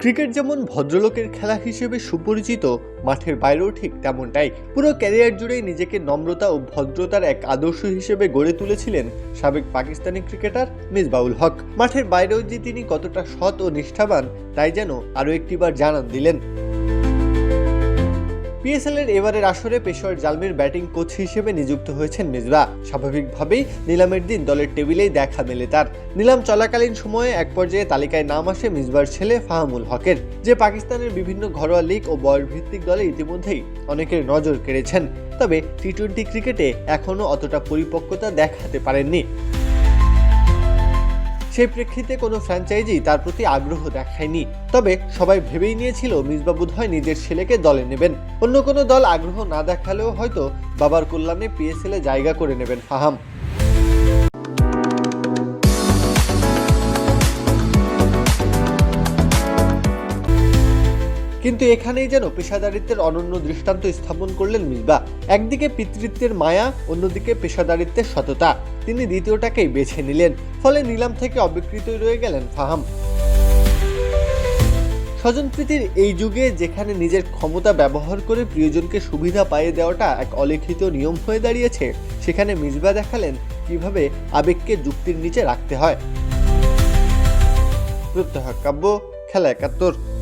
Cricket যেমন ভদ্রলোকের খেলা হিসেবে সুপরিচিত, মাঠের বাইরেও ঠিক তেমনটাই। পুরো ক্যারিয়ার জুড়েই নিজেকে নম্রতা ও ভদ্রতার এক আদর্শ হিসেবে গড়ে তুলেছিলেন সাবেক পাকিস্তানি ক্রিকেটার মিসবাউল হক। মাঠের বাইরেও যে তিনি কতটা সৎ ও নিষ্ঠাবান, তাই যেন আরও একটিবার জানান দিলেন। পিএসএল-এর এবারের আসরে পেশোয়ার জালমির ব্যাটিং কোচ হিসেবে নিযুক্ত হয়েছেন মিসবাহ। স্বাভাবিকভাবেই নিলামের দিন দলের টেবিলেই দেখা মেলে তার। নিলাম চলাকালীন সময়ে এক পর্যায়ে তালিকায় নাম আসে মিসবাহর ছেলে ফাহামুল হকের, যে পাকিস্তানের বিভিন্ন ঘরোয়া লীগ ও বয়সভিত্তিক দলে ইতিমধ্যেই অনেকের নজর কেড়েছেন। তবে টি-20 ক্রিকেটে এখনও অতটা পরিপক্কতা দেখাতে পারেননি। সেই প্রেক্ষিতে কোনো ফ্র্যাঞ্চাইজি তার প্রতি আগ্রহ দেখায়নি। তবে সবাই ভেবেই নিয়েছিল মিসবাহ বোধহয় নিজের ছেলেকে দলে নেবেন। অন্য কোনো দল আগ্রহ না দেখালেও হয়তো বাবার কল্যাণে পিএসএল-এ জায়গা করে নেবেন ফাহাম। কিন্তু এখানেই যেন পেশাদারিত্বের অনন্য দৃষ্টান্ত স্থাপন করলেন মিসবাহ। একদিকে পিতৃত্বের মায়া, অন্যদিকে পেশাদারিত্বের সততা। তিনি দ্বিতীয়টাকেই বেছে নিলেন, ফলে নিলাম থেকে অবিকৃতই রয়ে গেলেন ফাহাম। স্বজনপ্রীতির এই যুগে, যেখানে নিজের ক্ষমতা ব্যবহার করে প্রিয়জনকে সুবিধা পাইয়ে দেওয়াটা এক অলিখিত নিয়ম হয়ে দাঁড়িয়েছে, সেখানে মিসবাহ দেখালেন কিভাবে আবেগকে যুক্তির নিচে রাখতে হয়। প্রত্যহ কাব্য, খেলা ৭১।